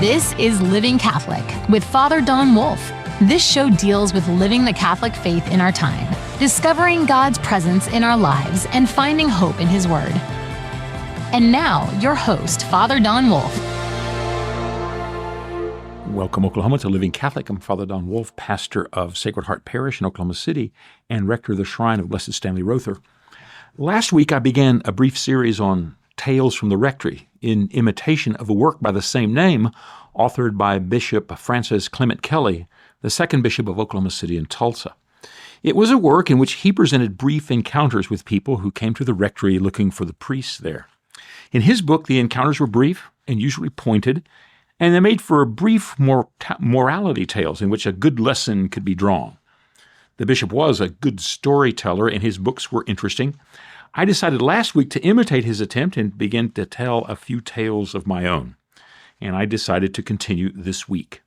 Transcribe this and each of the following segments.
This is Living Catholic with Father Don Wolf. This show deals with living the Catholic faith in our time, discovering God's presence in our lives, and finding hope in His Word. And now, your host, Father Don Wolf. Welcome, Oklahoma, to Living Catholic. I'm Father Don Wolf, pastor of Sacred Heart Parish in Oklahoma City and rector of the Shrine of Blessed Stanley Rother. Last week, I began a brief series on Tales from the Rectory in imitation of a work by the same name authored by Bishop Francis Clement Kelly, the second bishop of Oklahoma City and Tulsa. It was a work in which he presented brief encounters with people who came to the rectory looking for the priests there. In his book, the encounters were brief and usually pointed, and they made for brief morality tales in which a good lesson could be drawn. The bishop was a good storyteller, and his books were interesting. I decided last week to imitate his attempt and begin to tell a few tales of my own, and I decided to continue this week.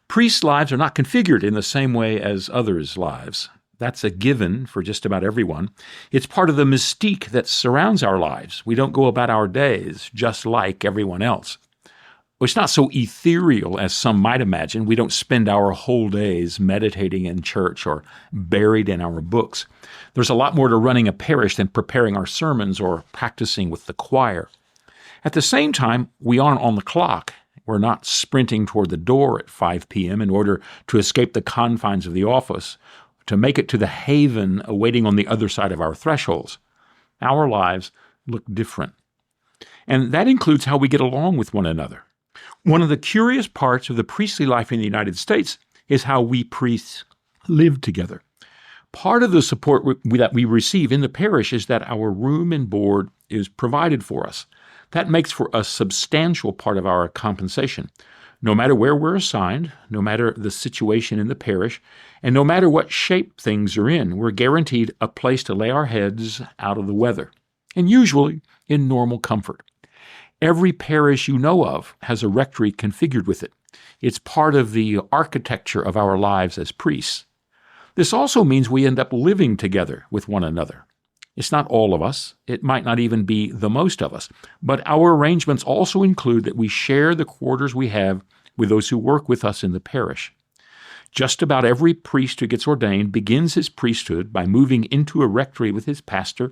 Priests' lives are not configured in the same way as others' lives. That's a given for just about everyone. It's part of the mystique that surrounds our lives. We don't go about our days just like everyone else. It's not so ethereal as some might imagine. We don't spend our whole days meditating in church or buried in our books. There's a lot more to running a parish than preparing our sermons or practicing with the choir. At the same time, we aren't on the clock. We're not sprinting toward the door at 5 p.m. in order to escape the confines of the office, to make it to the haven awaiting on the other side of our thresholds. Our lives look different. And that includes how we get along with one another. One of the curious parts of the priestly life in the United States is how we priests live together. Part of the support that we receive in the parish is that our room and board is provided for us. That makes for a substantial part of our compensation. No matter where we're assigned, no matter the situation in the parish, and no matter what shape things are in, we're guaranteed a place to lay our heads out of the weather, and usually in normal comfort. Every parish you know of has a rectory configured with it. It's part of the architecture of our lives as priests. This also means we end up living together with one another. It's not all of us. It might not even be the most of us. But our arrangements also include that we share the quarters we have with those who work with us in the parish. Just about every priest who gets ordained begins his priesthood by moving into a rectory with his pastor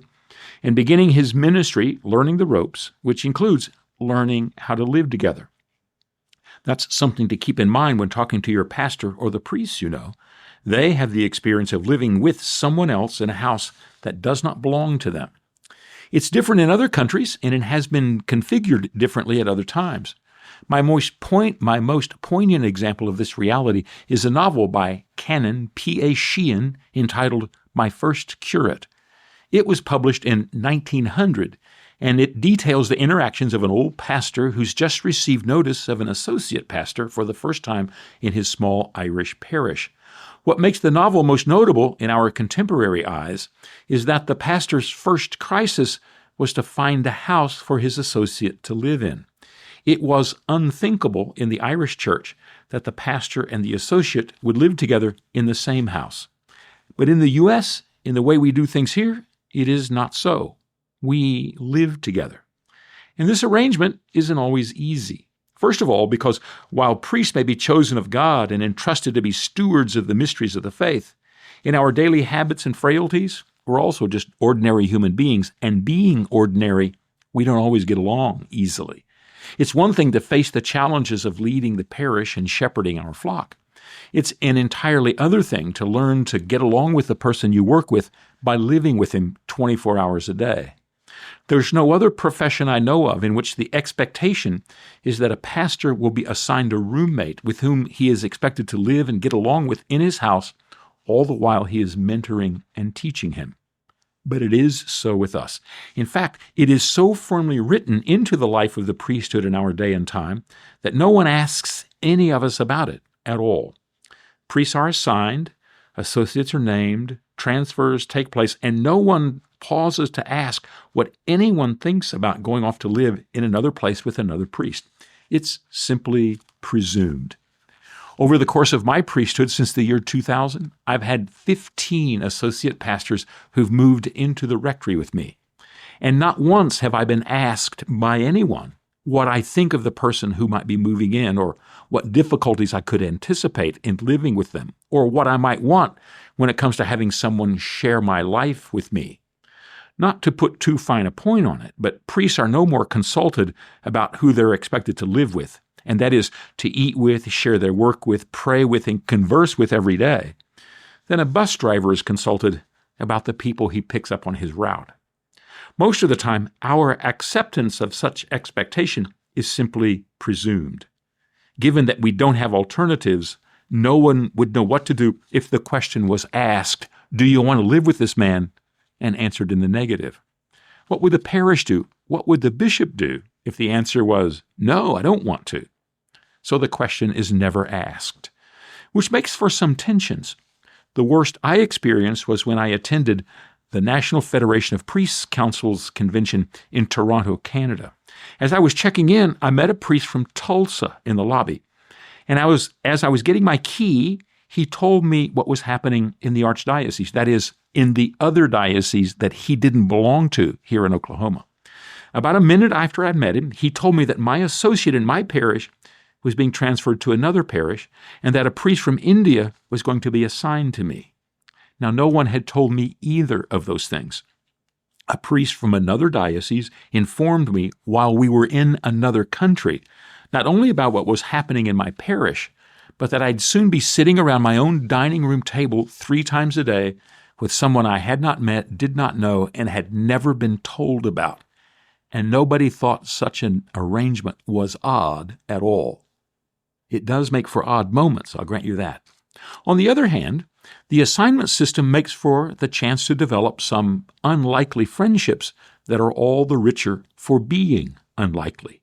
and beginning his ministry learning the ropes, which includes learning how to live together. That's something to keep in mind when talking to your pastor or the priests you know. They have the experience of living with someone else in a house that does not belong to them. It's different in other countries, and it has been configured differently at other times. My most poignant example of this reality is a novel by Canon P.A. Sheehan entitled My First Curate. It was published in 1900, and it details the interactions of an old pastor who's just received notice of an associate pastor for the first time in his small Irish parish. What makes the novel most notable in our contemporary eyes is that the pastor's first crisis was to find a house for his associate to live in. It was unthinkable in the Irish church that the pastor and the associate would live together in the same house. But in the U.S., in the way we do things here, it is not so. We live together. And this arrangement isn't always easy. First of all, because while priests may be chosen of God and entrusted to be stewards of the mysteries of the faith, in our daily habits and frailties, we're also just ordinary human beings, and being ordinary, we don't always get along easily. It's one thing to face the challenges of leading the parish and shepherding our flock. It's an entirely other thing to learn to get along with the person you work with by living with him 24 hours a day. There's no other profession I know of in which the expectation is that a pastor will be assigned a roommate with whom he is expected to live and get along with in his house, all the while he is mentoring and teaching him. But it is so with us. In fact, it is so firmly written into the life of the priesthood in our day and time that no one asks any of us about it at all. Priests are assigned, associates are named, transfers take place, and no one pauses to ask what anyone thinks about going off to live in another place with another priest. It's simply presumed. Over the course of my priesthood since the year 2000, I've had 15 associate pastors who've moved into the rectory with me. And not once have I been asked by anyone what I think of the person who might be moving in, or what difficulties I could anticipate in living with them, or what I might want when it comes to having someone share my life with me. Not to put too fine a point on it, but priests are no more consulted about who they're expected to live with, and that is to eat with, share their work with, pray with, and converse with every day, than a bus driver is consulted about the people he picks up on his route. Most of the time, our acceptance of such expectation is simply presumed. Given that we don't have alternatives, no one would know what to do if the question was asked, "Do you want to live with this man?" and answered in the negative. What would the parish do? What would the bishop do if the answer was, "No, I don't want to"? So the question is never asked, which makes for some tensions. The worst I experienced was when I attended the National Federation of Priests Council's convention in Toronto, Canada. As I was checking in, I met a priest from Tulsa in the lobby. And as I was getting my key, he told me what was happening in the archdiocese, that is, in the other diocese that he didn't belong to here in Oklahoma. About a minute after I met him, he told me that my associate in my parish was being transferred to another parish, and that a priest from India was going to be assigned to me. Now, no one had told me either of those things. A priest from another diocese informed me while we were in another country, not only about what was happening in my parish, but that I'd soon be sitting around my own dining room table 3 times a day with someone I had not met, did not know, and had never been told about. And nobody thought such an arrangement was odd at all. It does make for odd moments, I'll grant you that. On the other hand, the assignment system makes for the chance to develop some unlikely friendships that are all the richer for being unlikely.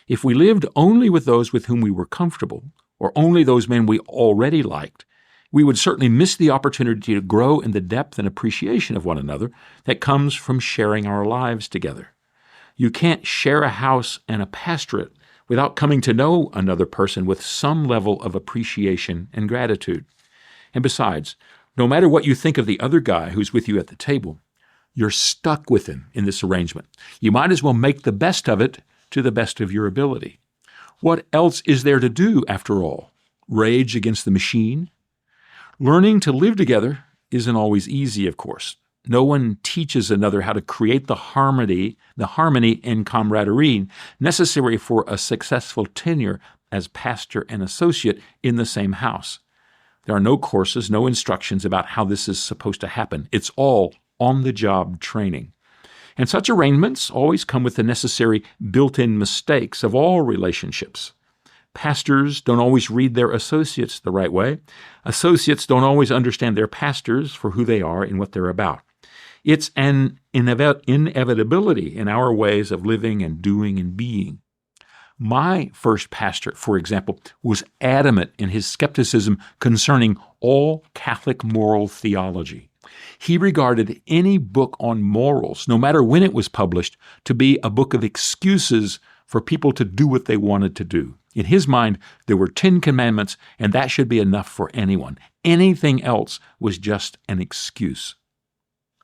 If we lived only with those with whom we were comfortable, or only those men we already liked, we would certainly miss the opportunity to grow in the depth and appreciation of one another that comes from sharing our lives together. You can't share a house and a pastorate without coming to know another person with some level of appreciation and gratitude. And besides, no matter what you think of the other guy who's with you at the table, you're stuck with him in this arrangement. You might as well make the best of it to the best of your ability. What else is there to do, after all? Rage against the machine? Learning to live together isn't always easy, of course. No one teaches another how to create the harmony and camaraderie necessary for a successful tenure as pastor and associate in the same house. There are no courses, no instructions about how this is supposed to happen. It's all on-the-job training. And such arrangements always come with the necessary built-in mistakes of all relationships. Pastors don't always read their associates the right way. Associates don't always understand their pastors for who they are and what they're about. It's an inevitability in our ways of living and doing and being. My first pastor, for example, was adamant in his skepticism concerning all Catholic moral theology. He regarded any book on morals, no matter when it was published, to be a book of excuses for people to do what they wanted to do. In his mind, there were 10 commandments, and that should be enough for anyone. Anything else was just an excuse.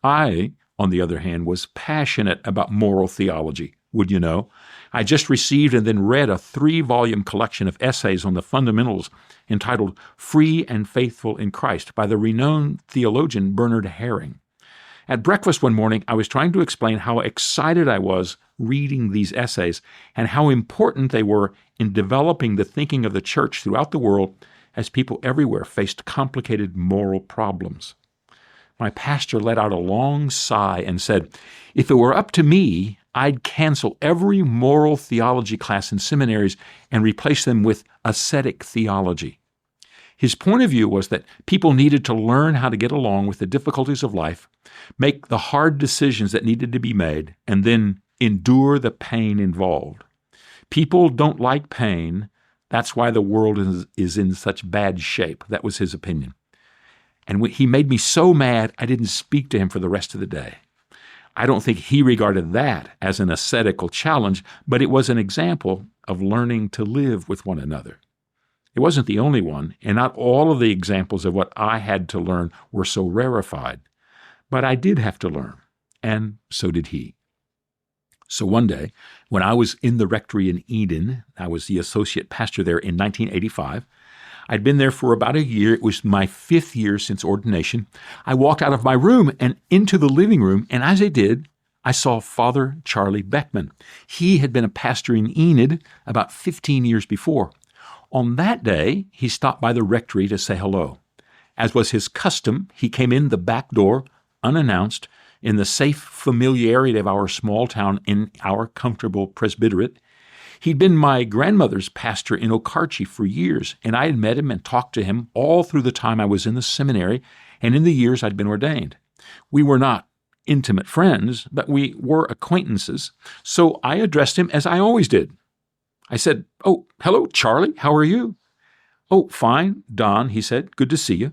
I, on the other hand, was passionate about moral theology, would you know. I just received and then read a 3-volume collection of essays on the fundamentals entitled Free and Faithful in Christ by the renowned theologian Bernard Herring. At breakfast one morning, I was trying to explain how excited I was reading these essays and how important they were in developing the thinking of the church throughout the world as people everywhere faced complicated moral problems. My pastor let out a long sigh and said, "If it were up to me, I'd cancel every moral theology class in seminaries and replace them with ascetic theology." His point of view was that people needed to learn how to get along with the difficulties of life, make the hard decisions that needed to be made, and then endure the pain involved. People don't like pain. That's why the world is in such bad shape. That was his opinion. And he made me so mad, I didn't speak to him for the rest of the day. I don't think he regarded that as an ascetical challenge, but it was an example of learning to live with one another. It wasn't the only one, and not all of the examples of what I had to learn were so rarefied. But I did have to learn, and so did he. So one day, when I was in the rectory in Eden, I was the associate pastor there in 1985. I'd been there for about a year. It was my 5th year since ordination. I walked out of my room and into the living room, and as I did, I saw Father Charlie Boeckman. He had been a pastor in Enid about 15 years before. On that day, he stopped by the rectory to say hello. As was his custom, he came in the back door, unannounced, in the safe familiarity of our small town in our comfortable presbyterate. He'd been my grandmother's pastor in Okarche for years, and I had met him and talked to him all through the time I was in the seminary and in the years I'd been ordained. We were not intimate friends, but we were acquaintances, so I addressed him as I always did. I said, "Oh, hello, Charlie, how are you?" "Oh, fine, Don," he said. "Good to see you.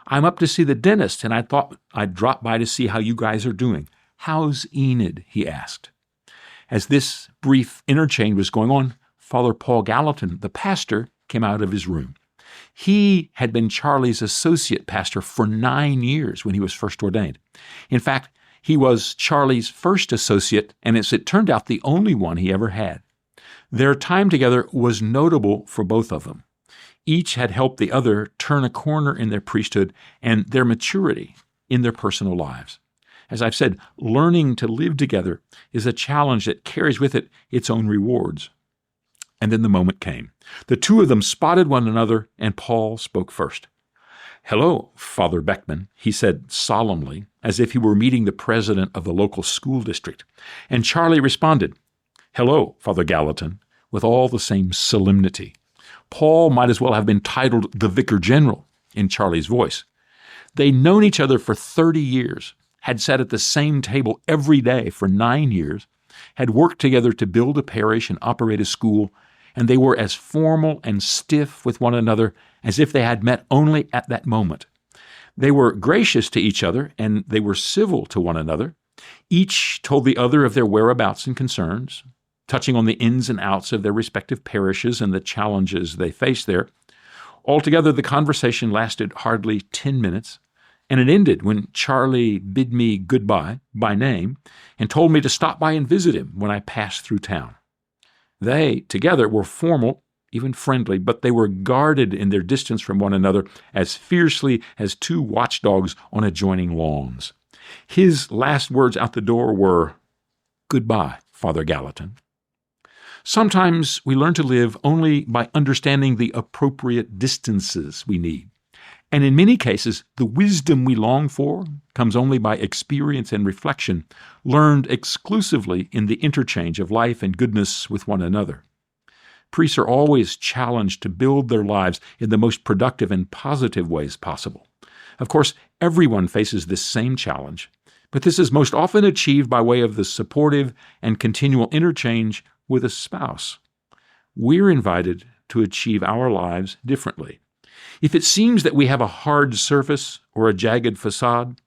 I'm up to see the dentist, and I thought I'd drop by to see how you guys are doing. How's Enid?" he asked. As this brief interchange was going on, Father Paul Gallatin, the pastor, came out of his room. He had been Charlie's associate pastor for 9 years when he was first ordained. In fact, he was Charlie's first associate, and as it turned out, the only one he ever had. Their time together was notable for both of them. Each had helped the other turn a corner in their priesthood and their maturity in their personal lives. As I've said, learning to live together is a challenge that carries with it its own rewards. And then the moment came. The two of them spotted one another, and Paul spoke first. "Hello, Father Boeckman," he said solemnly, as if he were meeting the president of the local school district. And Charlie responded, "Hello, Father Gallatin," with all the same solemnity. Paul might as well have been titled the Vicar General in Charlie's voice. They'd known each other for 30 years, had sat at the same table every day for 9 years, had worked together to build a parish and operate a school, and they were as formal and stiff with one another as if they had met only at that moment. They were gracious to each other, and they were civil to one another. Each told the other of their whereabouts and concerns, touching on the ins and outs of their respective parishes and the challenges they faced there. Altogether, the conversation lasted hardly 10 minutes, and it ended when Charlie bid me goodbye by name and told me to stop by and visit him when I passed through town. They, together, were formal, even friendly, but they were guarded in their distance from one another as fiercely as two watchdogs on adjoining lawns. His last words out the door were, "Goodbye, Father Gallatin." Sometimes we learn to live only by understanding the appropriate distances we need. And in many cases, the wisdom we long for comes only by experience and reflection, learned exclusively in the interchange of life and goodness with one another. Priests are always challenged to build their lives in the most productive and positive ways possible. Of course, everyone faces this same challenge, but this is most often achieved by way of the supportive and continual interchange with a spouse. We're invited to achieve our lives differently. If it seems that we have a hard surface or a jagged facade,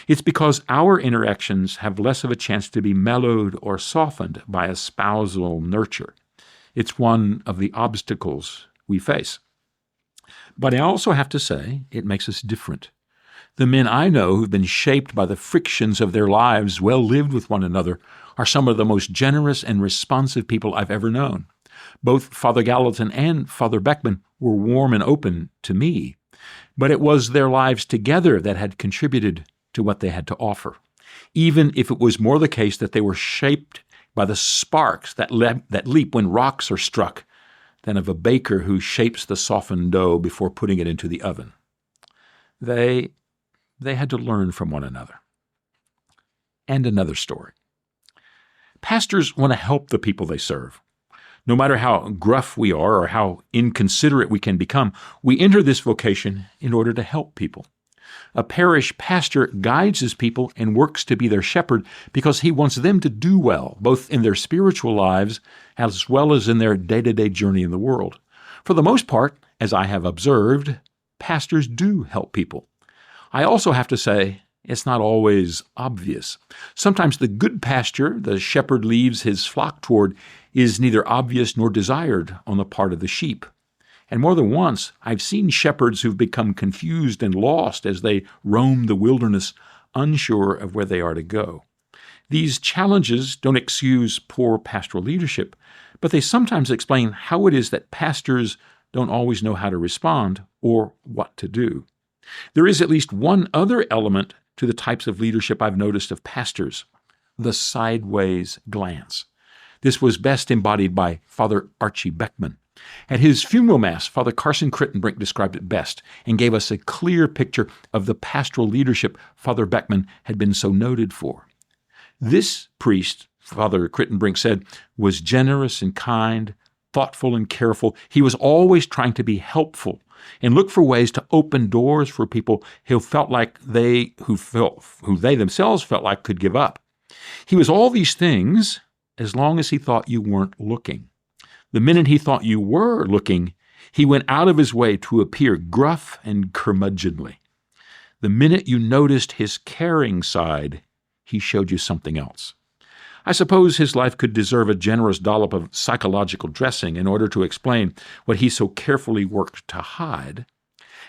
it's because our interactions have less of a chance to be mellowed or softened by a spousal nurture. It's one of the obstacles we face. But I also have to say, it makes us different. The men I know who've been shaped by the frictions of their lives well lived with one another are some of the most generous and responsive people I've ever known. Both Father Gallatin and Father Boeckman were warm and open to me, but it was their lives together that had contributed to what they had to offer, even if it was more the case that they were shaped by the sparks that leap when rocks are struck than of a baker who shapes the softened dough before putting it into the oven. They had to learn from one another. And another story. Pastors want to help the people they serve. No matter how gruff we are or how inconsiderate we can become, we enter this vocation in order to help people. A parish pastor guides his people and works to be their shepherd because he wants them to do well, both in their spiritual lives as well as in their day-to-day journey in the world. For the most part, as I have observed, pastors do help people. I also have to say, it's not always obvious. Sometimes the good pasture the shepherd leaves his flock toward is neither obvious nor desired on the part of the sheep. And more than once, I've seen shepherds who've become confused and lost as they roam the wilderness, unsure of where they are to go. These challenges don't excuse poor pastoral leadership, but they sometimes explain how it is that pastors don't always know how to respond or what to do. There is at least one other element to the types of leadership I've noticed of pastors: the sideways glance. This was best embodied by Father Archie Boeckman. At his funeral mass, Father Carson Crittenbrink described it best and gave us a clear picture of the pastoral leadership Father Boeckman had been so noted for. This priest, Father Crittenbrink said, was generous and kind, thoughtful and careful. He was always trying to be helpful and look for ways to open doors for people who they themselves felt like could give up. He was all these things as long as he thought you weren't looking. The minute he thought you were looking, he went out of his way to appear gruff and curmudgeonly. The minute you noticed his caring side, he showed you something else. I suppose his life could deserve a generous dollop of psychological dressing in order to explain what he so carefully worked to hide.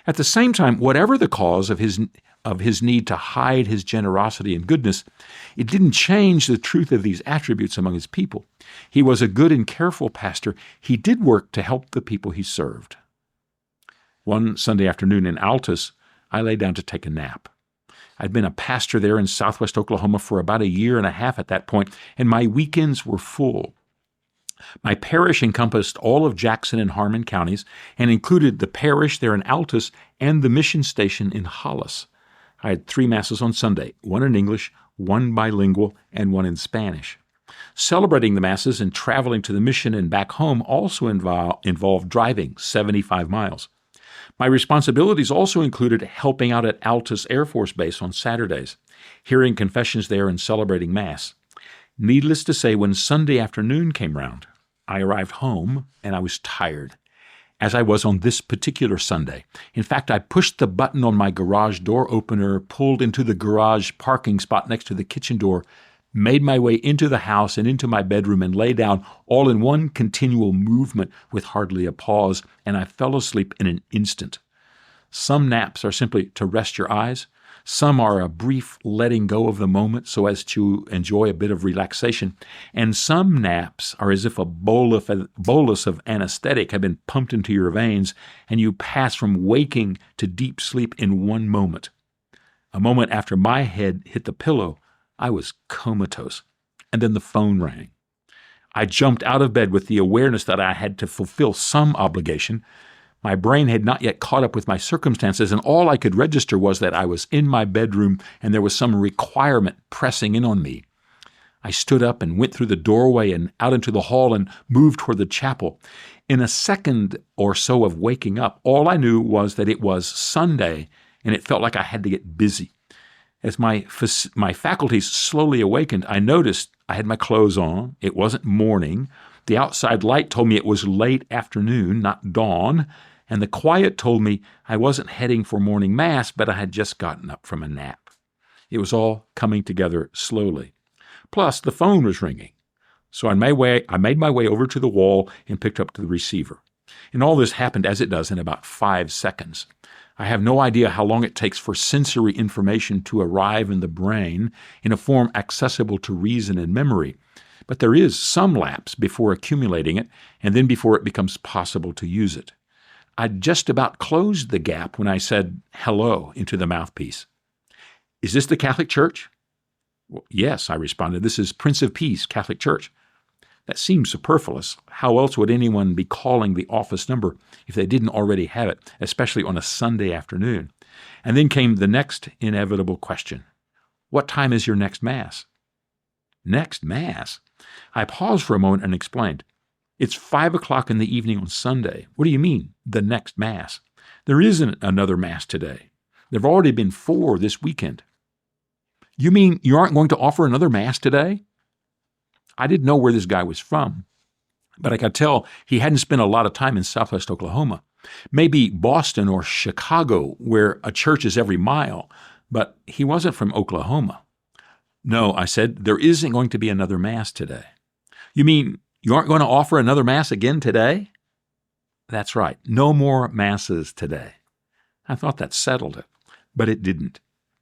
At the same time, whatever the cause of his need to hide his generosity and goodness, it didn't change the truth of these attributes among his people. He was a good and careful pastor. He did work to help the people he served. One Sunday afternoon in Altus, I lay down to take a nap. I'd been a pastor there in southwest Oklahoma for about a year and a half at that point, and my weekends were full. My parish encompassed all of Jackson and Harmon counties and included the parish there in Altus and the mission station in Hollis. I had 3 masses on Sunday, one in English, one bilingual, and one in Spanish. Celebrating the masses and traveling to the mission and back home also involved driving 75 miles. My responsibilities also included helping out at Altus Air Force Base on Saturdays, hearing confessions there and celebrating Mass. Needless to say, when Sunday afternoon came round, I arrived home and I was tired, as I was on this particular Sunday. In fact, I pushed the button on my garage door opener, pulled into the garage parking spot next to the kitchen door, made my way into the house and into my bedroom and lay down all in one continual movement with hardly a pause, and I fell asleep in an instant. Some naps are simply to rest your eyes. Some are a brief letting go of the moment so as to enjoy a bit of relaxation. And some naps are as if a bolus of anesthetic had been pumped into your veins and you pass from waking to deep sleep in one moment. A moment after my head hit the pillow, I was comatose. And then the phone rang. I jumped out of bed with the awareness that I had to fulfill some obligation. My brain had not yet caught up with my circumstances, and all I could register was that I was in my bedroom and there was some requirement pressing in on me. I stood up and went through the doorway and out into the hall and moved toward the chapel. In a second or so of waking up, all I knew was that it was Sunday, and it felt like I had to get busy. As my faculties slowly awakened, I noticed I had my clothes on. It wasn't morning. The outside light told me it was late afternoon, not dawn. And the quiet told me I wasn't heading for morning mass, but I had just gotten up from a nap. It was all coming together slowly. Plus, the phone was ringing. So I made my way over to the wall and picked up the receiver. And all this happened as it does in about 5 seconds. I have no idea how long it takes for sensory information to arrive in the brain in a form accessible to reason and memory. But there is some lapse before accumulating it, and then before it becomes possible to use it. I'd just about closed the gap when I said hello into the mouthpiece. "Is this the Catholic Church?" "Well, yes," I responded. "This is Prince of Peace Catholic Church." That seemed superfluous. How else would anyone be calling the office number if they didn't already have it, especially on a Sunday afternoon? And then came the next inevitable question. "What time is your next Mass?" Next Mass? I paused for a moment and explained. "It's 5 o'clock in the evening on Sunday. What do you mean, the next Mass? There isn't another Mass today. There have already been 4 this weekend." "You mean you aren't going to offer another Mass today?" I didn't know where this guy was from, but I could tell he hadn't spent a lot of time in southwest Oklahoma. Maybe Boston or Chicago, where a church is every mile, but he wasn't from Oklahoma. "No," I said, "there isn't going to be another Mass today." "You mean you aren't going to offer another Mass again today?" "That's right. No more Masses today." I thought that settled it, but it didn't.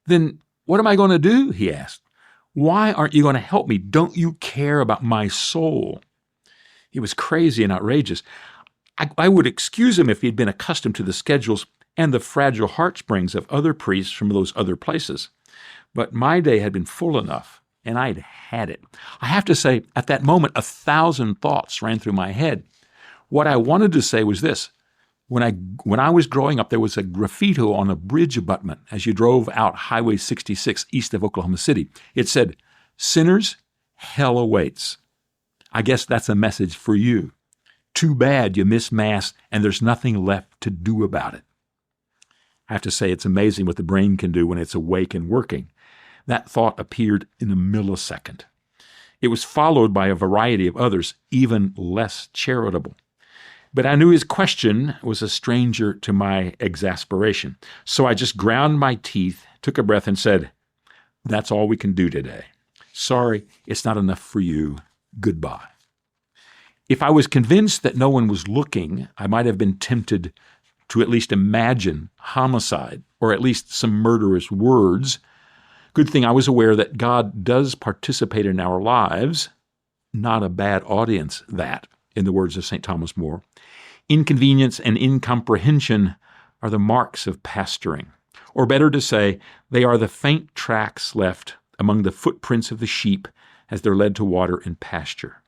"Then what am I going to do?" he asked. Why aren't you going to help me? Don't you care about my soul? He was crazy and outrageous. I would excuse him if he'd been accustomed to the schedules and the fragile heartstrings of other priests from those other places. But my day had been full enough, and I'd had it. I have to say, at that moment, 1,000 thoughts ran through my head. What I wanted to say was this. When I was growing up, there was a graffiti on a bridge abutment as you drove out Highway 66 east of Oklahoma City. It said, "Sinners, hell awaits." I guess that's a message for you. Too bad you miss Mass and there's nothing left to do about it. I have to say, it's amazing what the brain can do when it's awake and working. That thought appeared in a millisecond. It was followed by a variety of others, even less charitable. But I knew his question was a stranger to my exasperation. So I just ground my teeth, took a breath, and said, "That's all we can do today. Sorry, it's not enough for you. Goodbye." If I was convinced that no one was looking, I might have been tempted to at least imagine homicide, or at least some murderous words. Good thing I was aware that God does participate in our lives. Not a bad audience, that, in the words of St. Thomas More. Inconvenience and incomprehension are the marks of pastoring. Or better to say, they are the faint tracks left among the footprints of the sheep as they're led to water and pasture.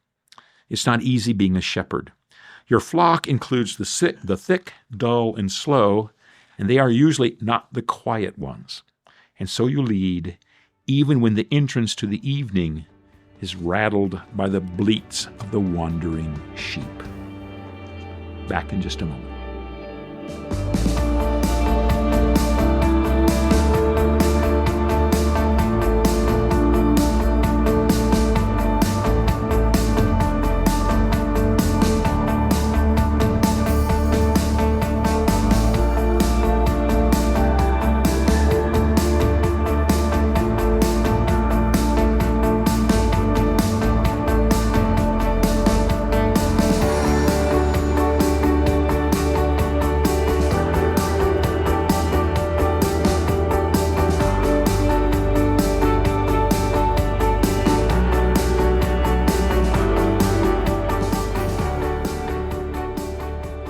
It's not easy being a shepherd. Your flock includes the thick, dull, and slow, and they are usually not the quiet ones. And so you lead, even when the entrance to the evening is rattled by the bleats of the wandering sheep. Back in just a moment.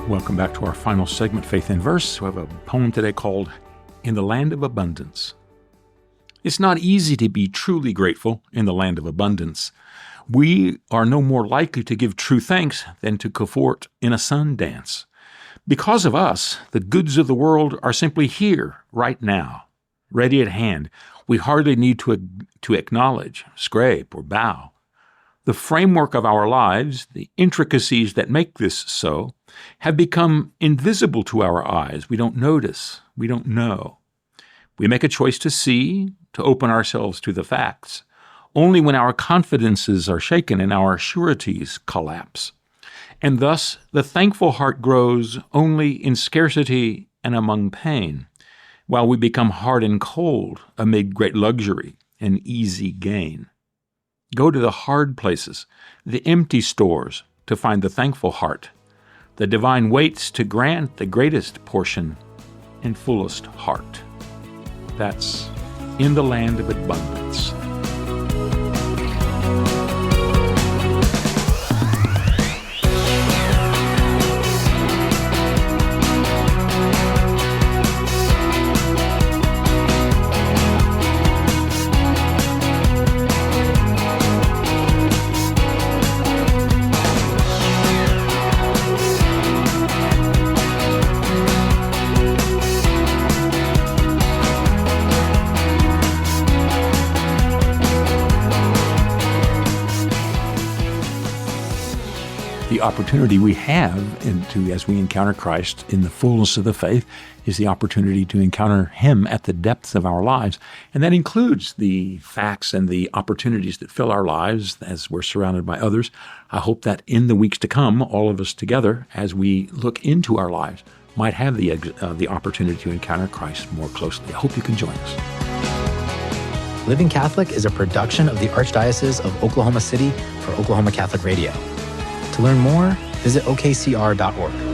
Welcome back to our final segment, Faith in Verse. We have a poem today called "In the Land of Abundance." It's not easy to be truly grateful in the land of abundance. We are no more likely to give true thanks than to cavort in a sun dance. Because of us, the goods of the world are simply here, right now, ready at hand. We hardly need to acknowledge, scrape, or bow. The framework of our lives, the intricacies that make this so, have become invisible to our eyes. We don't notice. We don't know. We make a choice to see, to open ourselves to the facts, only when our confidences are shaken and our sureties collapse. And thus, the thankful heart grows only in scarcity and among pain, while we become hard and cold amid great luxury and easy gain. Go to the hard places, the empty stores, to find the thankful heart. The divine waits to grant the greatest portion and fullest heart. That's In the Land of Abundance. The opportunity we have as we encounter Christ in the fullness of the faith is the opportunity to encounter Him at the depths of our lives. And that includes the facts and the opportunities that fill our lives as we're surrounded by others. I hope that in the weeks to come, all of us together, as we look into our lives, might have the opportunity to encounter Christ more closely. I hope you can join us. Living Catholic is a production of the Archdiocese of Oklahoma City for Oklahoma Catholic Radio. To learn more, visit okcr.org.